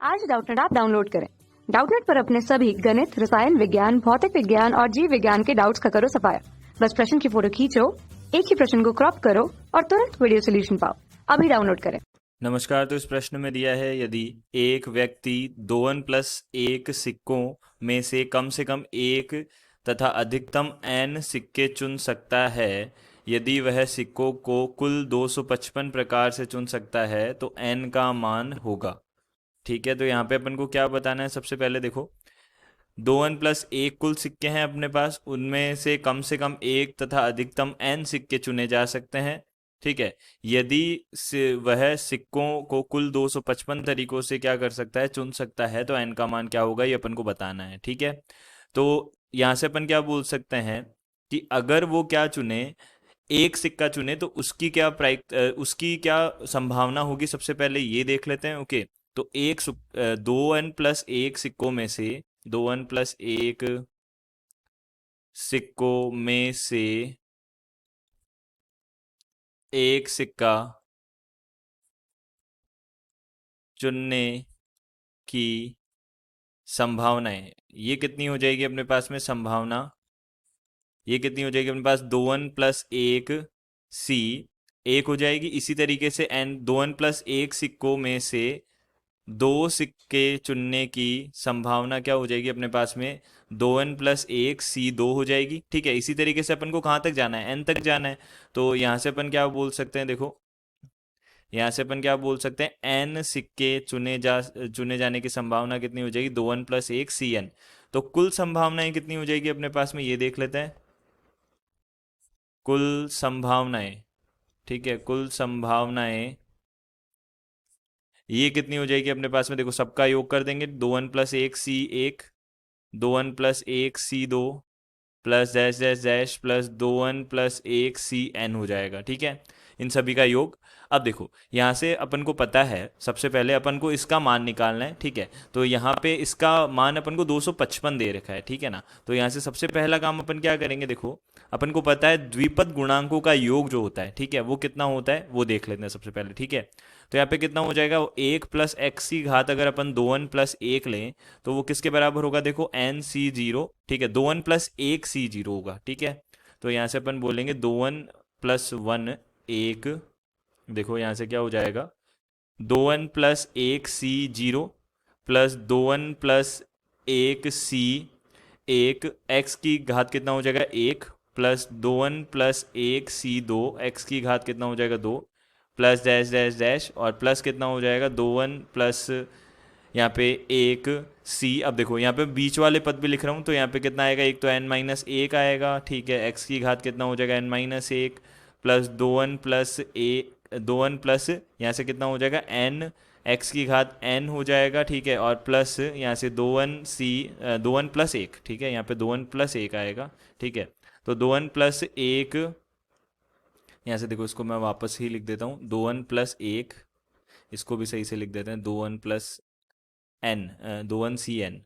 आज Doubtnut app download करें। Doubtnut पर अपने सभी गणित, रसायन विज्ञान, भौतिक विज्ञान और जीव विज्ञान के डाउट्स का करो सफाया। बस प्रश्न की फोटो खींचो, एक ही प्रश्न को क्रॉप करो और तुरंत वीडियो सोल्यूशन पाओ। अभी डाउनलोड करें। नमस्कार। तो इस प्रश्न में दिया है यदि एक व्यक्ति 2n+1 सिक्कों में से कम एक तथा अधिकतम n सिक्के चुन सकता है, यदि वह सिक्कों को कुल 255 प्रकार से चुन सकता है तो n का मान होगा। ठीक है, तो यहाँ पे अपन को क्या बताना है? सबसे पहले देखो, 2n+1 कुल सिक्के हैं अपने पास, उनमें से कम एक तथा अधिकतम n सिक्के चुने जा सकते हैं। ठीक है, यदि वह सिक्कों को कुल 255 तरीकों से क्या कर सकता है, चुन सकता है, तो n का मान क्या होगा ये अपन को बताना है। ठीक है, तो यहाँ से अपन क्या बोल सकते हैं कि अगर वो क्या चुने, एक सिक्का चुने, तो उसकी क्या संभावना होगी, सबसे पहले ये देख लेते हैं। ओके, तो 2n+1 सिक्कों में से 2n+1 सिक्कों में से एक सिक्का चुनने की संभावनाएं, ये कितनी हो जाएगी अपने पास में संभावना? ये कितनी हो जाएगी अपने पास? 2n+1 एक हो जाएगी। इसी तरीके से 2n+1 सिक्कों में से दो सिक्के चुनने की संभावना क्या हो जाएगी अपने पास में? 2n+1 दो हो जाएगी। ठीक है, इसी तरीके से अपन को कहाँ तक जाना है? n तक जाना है। तो यहाँ से अपन क्या बोल सकते हैं? देखो, यहाँ से अपन क्या बोल सकते हैं? n सिक्के चुने जाने की संभावना कितनी हो जाएगी? 2n+1 cn। तो कुल संभावनाएं कितनी हो जाएगी अपने पास में, ये देख लेते हैं। कुल संभावनाएं, ठीक है, कुल संभावनाएं ये कितनी हो जाएगी अपने पास में? देखो, सबका योग कर देंगे। 2n+1 c1, 2n+1 c2 plus dash dash dash plus 2n+1 cn हो जाएगा। ठीक है, इन सभी का योग। अब देखो, यहाँ से अपन को पता है, सबसे पहले अपन को इसका मान निकालना है। ठीक है, तो यहाँ पे इसका मान अपन को 255 दे रखा है। ठीक है ना, तो यहाँ से सबसे पहला काम अपन क्या करेंगे? देखो, अपन को पता है द्विपद गुणांकों का योग जो होता है, ठीक है, वो कितना होता है वो देख लेते हैं सबसे पहले। ठीक है, तो यहाँ पे कितना हो जाएगा? 1+x की घात अगर अपन 2n+1 लें तो वो किसके बराबर होगा? देखो, nc0। ठीक है, 2n+1 c0 होगा। ठीक है, तो यहाँ से अपन बोलेंगे 2n+1 1। देखो, यहाँ से क्या हो जाएगा? 2n+1 c0 plus 2n+1 c1, x की घात कितना हो जाएगा? 1 प्लस 2n+1 c2, x की घात कितना हो जाएगा? 2 प्लस डैश डैश डैश और प्लस कितना हो जाएगा? 2n प्लस यहाँ पे 1 c। अब देखो, यहाँ पे बीच वाले पद भी लिख रहा हूँ, तो यहाँ पे कितना आएगा? एक तो n-1 आएगा। ठीक है, x की घात कितना हो जाएगा? n-1 प्लस 2n प्लस यहाँ से कितना हो जाएगा? n, x की घात n हो जाएगा। ठीक है, और प्लस यहाँ से 2n+1। ठीक है, यहाँ पे 2n+1 आएगा। ठीक है, तो 2n+1, यहाँ से देखो, इसको मैं वापस ही लिख देता हूँ। 2n+1, इसको भी सही से लिख देते हैं। 2n+n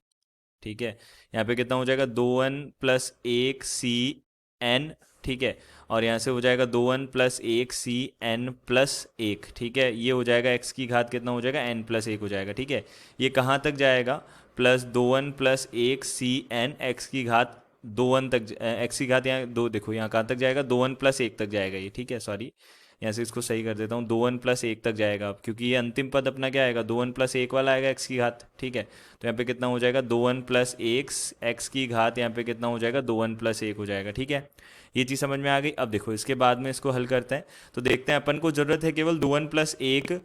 ठीक है, यहाँ पे कितना हो जाएगा? 2n+1 cn। ठीक है, और यहाँ से हो जाएगा 2n+1 cn+1। ठीक है, ये हो जाएगा x की घात कितना हो जाएगा? n+1 हो जाएगा। ठीक है, ये कहाँ तक जाएगा? प्लस 2n+1 cn x की घात 2n तक, x की घात यहाँ दो, देखो यहाँ कहाँ तक जाएगा? 2n+1 तक जाएगा ये। ठीक है, सॉरी, यहाँ से इसको सही कर देता हूँ। 2n+1 तक जाएगा अब, क्योंकि ये अंतिम पद अपना क्या आएगा? 2n+1 वाला आएगा x की घात। ठीक है, तो यहाँ पे कितना हो जाएगा? 2n+1 x की घात, यहाँ पे कितना हो जाएगा? 2n+1 हो जाएगा। ठीक है, ये चीज़ समझ में आ गई। अब देखो, इसके बाद में इसको हल करते हैं, तो देखते हैं। अपन को ज़रूरत है केवल 2n+1,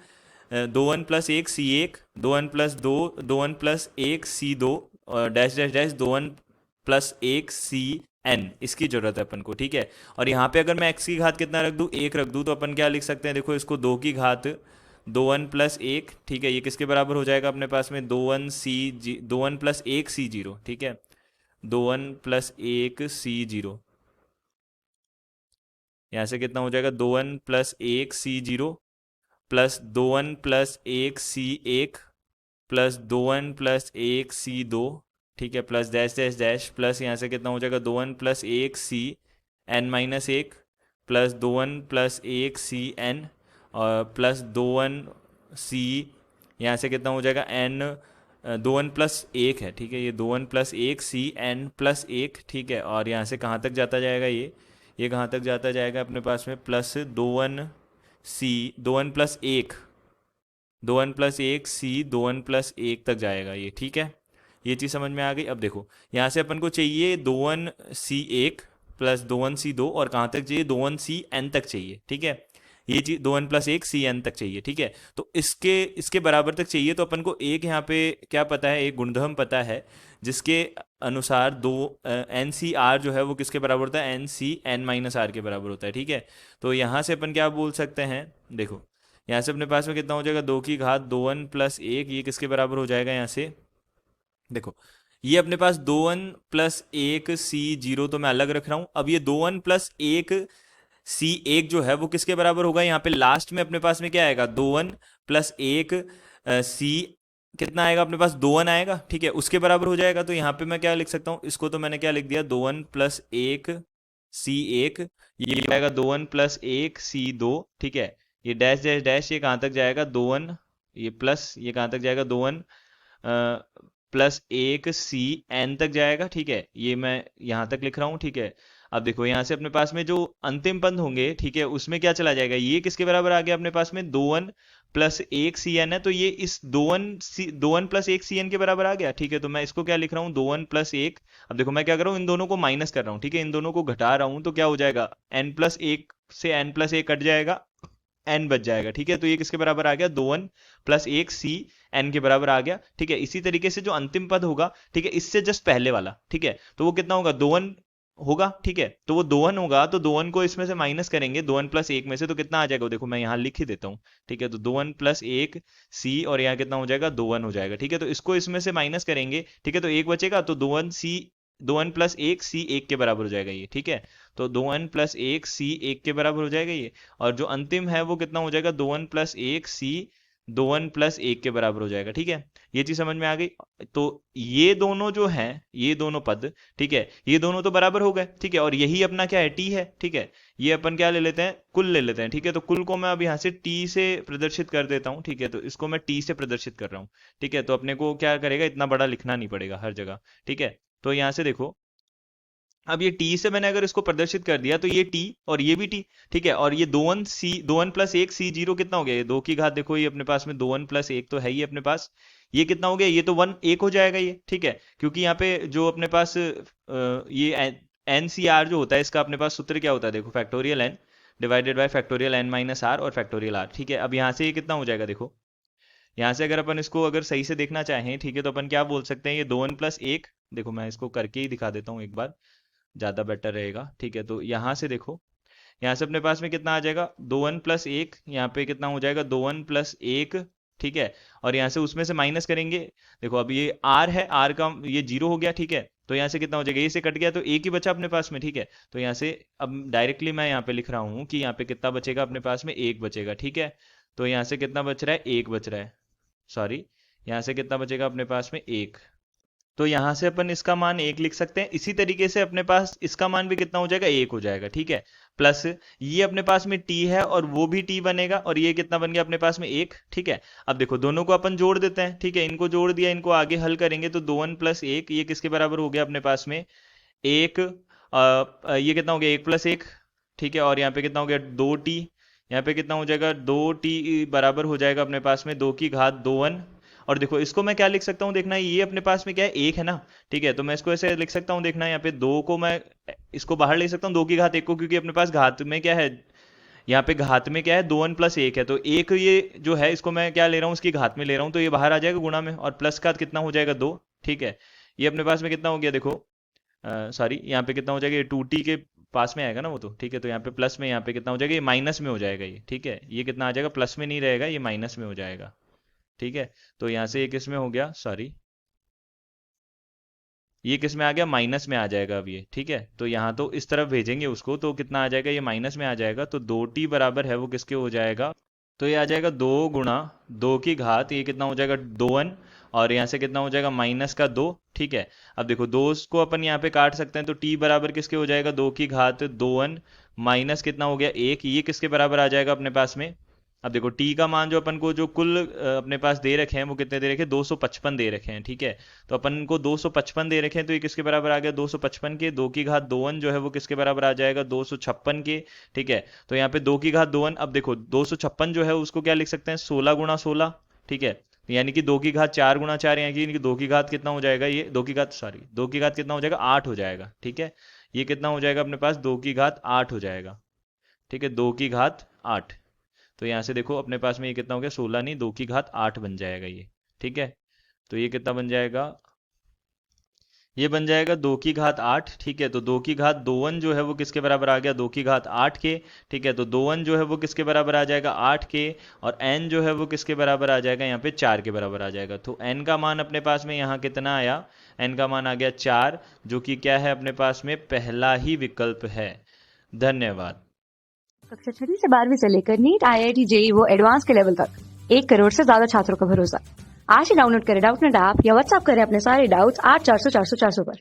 2n+1 c1, 2n+2, 2n+1 c2 और dash dash dash 2n+1 cn, इसकी जरूरत है अपन को। ठीक है, और यहाँ पे अगर मैं x की घात कितना रख दूँ? 1 रख दूँ, तो अपन क्या लिख सकते हैं? देखो, इसको 2 की घात 2n+1। ठीक है, ये किसके बराबर हो जाएगा अपने पास में? 2n+1 c0। ठीक है, 2n+1 c0, यहाँ से कितना हो जाएगा? 2n+1 c0 plus 2n+1 c1 plus 2n+1 c2। ठीक है, plus dash dash dash plus यहाँ से कितना हो जाएगा? 2n+1 cn-1 plus 2n+1 cn और प्लस 2n c यहाँ से कितना हो जाएगा n 2n+1 है, ठीक है, ये 2n+1 cn+1, ठीक है, और यहाँ से कहाँ तक जाता जाएगा ये कहाँ तक जाता जाएगा अपने पास में plus 2n+1 2n+1 c 2n+1 तक जाएगा ये, ठीक है। ये चीज़ समझ में आ गई। अब देखो यहाँ से अपन को चाहिए 2n+c1 प्लस 2n+c2 और कहाँ तक चाहिए 2n+cn तक चाहिए, ठीक है। ये चीज 2n+1 cn तक चाहिए, ठीक है। तो इसके बराबर तक चाहिए, तो अपन को एक यहाँ पे क्या पता है, एक गुणधर्म पता है जिसके अनुसार दो NCR जो है वो किसके बराबर होता है, NCn-r के बराबर होता है, ठीक है। तो यहाँ से अपन क्या बोल सकते हैं, देखो यहाँ से अपने पास में कितना हो जाएगा 2n+1, ये किसके बराबर हो जाएगा यहाँ से, देखो ये अपने पास 2n+1 c0 तो मैं अलग रख रहा हूं। अब ये 2n+1 c1 जो है वो किसके बराबर होगा, यहाँ पे लास्ट में अपने पास में क्या आएगा 2n+1 c कितना आएगा अपने पास 2n आएगा, ठीक है, उसके बराबर हो जाएगा। तो यहाँ पे मैं क्या लिख सकता हूँ, इसको तो मैंने क्या लिख दिया 2n+1 c1, ये आएगा 2n+1 c2, ठीक है। ये डैश डैश डैश ये कहाँ तक जाएगा 2n, ये प्लस ये कहाँ तक जाएगा 2n+1 cn तक जाएगा, ठीक है। ये मैं यहाँ तक लिख रहा हूँ, ठीक है। अब देखो यहाँ से अपने पास में जो अंतिम पद होंगे, ठीक है, उसमें क्या चला जाएगा, ये किसके बराबर आ गया अपने पास में 2n+1 cn है, तो ये इस 2n+1 cn के बराबर आ गया, ठीक है। तो मैं इसको क्या लिख रहा हूँ 2n+1, अब देखो मैं क्या कर रहा हूँ, इन दोनों को माइनस कर रहा हूँ, ठीक है, इन दोनों को घटा रहा हूँ, तो क्या हो जाएगा n+1 से n+1 कट जाएगा, n बच जाएगा, ठीक है। तो ये किसके बराबर आ गया 2n+1 cn के बराबर आ गया, ठीक है। इसी तरीके से जो अंतिम पद होगा, ठीक है, इससे जस्ट पहले वाला, ठीक है, तो वो कितना होगा 2n होगा, ठीक है। तो वो 2n होगा, तो 2n को इसमें से माइनस करेंगे 2n+1 में से, तो कितना आ जाएगा, देखो मैं यहाँ लिख ही देता हूँ, ठीक है। तो 2n+1 c और यहाँ कितना हो जाएगा 2n हो जाएगा, ठीक है। तो इसको इसमें से माइनस करेंगे, ठीक है, तो एक बचेगा, तो 2n+1 c1 के बराबर हो जाएगा ये, ठीक है। तो 2n+1 c1 के बराबर हो जाएगा ये, और जो अंतिम है वो कितना हो जाएगा 2n+1 c 2n+1 के बराबर हो जाएगा, ठीक है। ये चीज समझ में आ गई। तो ये दोनों जो हैं, ये दोनों पद, ठीक है, ये दोनों तो बराबर हो गए, ठीक है, और यही अपना क्या है t है, ठीक है। ये अपन क्या ले लेते हैं, कुल ले लेते हैं, ठीक है। तो कुल को मैं अब यहाँ से t से प्रदर्शित कर देता हूँ, ठीक है। तो इसको मैं t से प्रदर्शित कर रहा हूँ, ठीक है। तो अपने को क्या करेगा, इतना बड़ा लिखना नहीं पड़ेगा हर जगह, ठीक है। तो यहाँ से देखो, अब ये t से मैंने अगर इसको प्रदर्शित कर दिया, तो ये t और ये भी t, ठीक है। और ये 2n+1 c0 कितना हो गया, ये 2 की घात, देखो ये अपने पास में 2n+1 तो है ही अपने पास, ये कितना हो गया, ये तो 1 हो जाएगा ये, ठीक है। क्योंकि यहाँ पे जो अपने पास ये NCR जो होता है, इसका अपने पास सूत्र क्या होता है, देखो factorial n divided by factorial n-r और फैक्टोरियल r, ठीक है। अब यहाँ से ये कितना हो जाएगा, देखो यहाँ से अगर अपन इसको अगर सही से देखना चाहें, ठीक है, तो अपन क्या बोल सकते हैं, ये 2n+1, देखो मैं इसको करके ही दिखा देता हूँ एक बार, ज़्यादा बेटर रहेगा, ठीक है। तो यहाँ से देखो, यहाँ से अपने पास में कितना आ जाएगा 2n+1, यहाँ पे कितना हो जाएगा 2n+1, ठीक है। और यहाँ से उसमें से माइनस करेंगे, देखो अब ये r है, r का ये 0 हो गया, ठीक है। तो यहाँ से कितना हो जाएगा, ये से कट गया, तो एक ही बचा अपने पास में, ठीक है। तो यहाँ से अब डायरेक्टली मैं यहाँ पे लिख रहा हूँ कि यहाँ पे कितना बचेगा अपने पास में, 1 बचेगा, ठीक है। तो यहाँ से कितना बच रहा है, 1 बच रहा है, सॉरी, यहाँ से कितना बचेगा अपने पास में 1, तो यहाँ से अपन इसका मान 1 लिख सकते हैं। इसी तरीके से अपने पास इसका मान भी कितना हो जाएगा, 1 हो जाएगा, ठीक है। प्लस ये अपने पास में t है और वो भी t बनेगा, और ये कितना बन गया अपने पास में 1, ठीक है। अब देखो दोनों को अपन जोड़ देते हैं, ठीक है, इनको जोड़ दिया, इनको आगे हल करेंगे, तो 2n+1 ये किसके बराबर हो गया अपने पास में 1, ये कितना हो गया 1+1, ठीक है। और यहाँ पे कितना हो गया 2t, यहाँ पे कितना हो जाएगा 2t बराबर हो जाएगा अपने पास में 2 की घात 2n। और देखो इसको मैं क्या लिख सकता हूँ, देखना ये अपने पास में क्या है 1 है ना, ठीक है। तो मैं इसको ऐसे लिख सकता हूँ, देखना यहाँ पे 2 को मैं इसको बाहर ले सकता हूँ 2 की घात 1 को, क्योंकि अपने पास घात में क्या है, यहाँ पे घात में क्या है 2n+1 है, तो एक ये जो है इसको मैं क्या ले रहा हूँ, इसकी घात में ले रहा हूँ, तो ये बाहर आ जाएगा गुणा में, और प्लस का कितना हो जाएगा 2, ठीक है। ये अपने पास में कितना हो गया, देखो सॉरी, यहाँ पे कितना हो जाएगा, ये 2t के पास में आएगा ना वो, तो ठीक है। तो यहाँ पे प्लस में, यहाँ पे कितना हो जाएगा, ये माइनस में हो जाएगा ये, ठीक है। ये कितना आ जाएगा, प्लस में नहीं रहेगा, ये माइनस में हो जाएगा, ठीक है। तो यहाँ से ये किस में हो गया, सॉरी, ये किस में आ गया, माइनस में आ जाएगा अब ये, ठीक है। तो यहाँ तो इस तरफ भेजेंगे उसको, तो कितना आ जाएगा, ये माइनस में आ जाएगा, तो 2t बराबर है वो किसके हो जाएगा, तो ये आ जाएगा 2 गुणा 2 की घात, ये कितना हो जाएगा 2n, और यहाँ से कितना हो जाएगा माइनस का 2, ठीक है। अब देखो 2 को अपन यहाँ पे काट सकते हैं, तो t बराबर किसके हो जाएगा 2 की घात 2n माइनस कितना हो गया 1, ये किसके बराबर आ जाएगा अपने पास में, अब देखो टी का मान जो अपन को जो कुल अपने पास दे रखे हैं वो कितने दे रखे हैं, 255 दे रखे हैं, ठीक है। तो अपन को 255 दे रखे हैं, तो ये किसके बराबर आ गया, 255 के। 2 की घात 2n जो है वो किसके बराबर आ जाएगा, 256 के, ठीक है। तो यहाँ पे 2 की घात 2n, अब देखो 256 जो है उसको क्या लिख सकते हैं, 16 गुणा 16, ठीक है। यानी कि 2 की घात 4 गुणा 4, यानी कि 2 की घात कितना हो जाएगा, ये 2 की घात, सॉरी 2 की घात कितना हो जाएगा, 8 हो जाएगा, ठीक है। ये कितना हो जाएगा अपने पास, 2 की घात 8 हो जाएगा, ठीक है, 2 की घात 8। तो यहाँ से देखो अपने पास में ये कितना हो गया, 16 नहीं 2 की घात 8 बन जाएगा ये, ठीक है। तो ये कितना बन जाएगा, ये बन जाएगा 2 की घात 8, ठीक है। तो 2 की घात 2n जो है वो किसके बराबर आ गया, 2 की घात 8 के, ठीक है। तो 2n जो है वो किसके बराबर आ जाएगा, 8 के, और n जो है वो किसके बराबर आ जाएगा, यहाँ पे 4 के बराबर आ जाएगा। तो n का मान अपने पास में यहाँ कितना आया, n का मान आ गया 4, जो कि क्या है अपने पास में, पहला ही विकल्प है। धन्यवाद। कक्षा 6 से 12वीं से लेकर नीट, IIT, JEE वो एडवांस के लेवल तक 1 करोड़ से ज्यादा छात्रों का भरोसा। आज ही डाउनलोड करें डाउटनेट ऐप या व्हाट्सएप करें अपने सारे डाउट्स 8400 400 400 पर।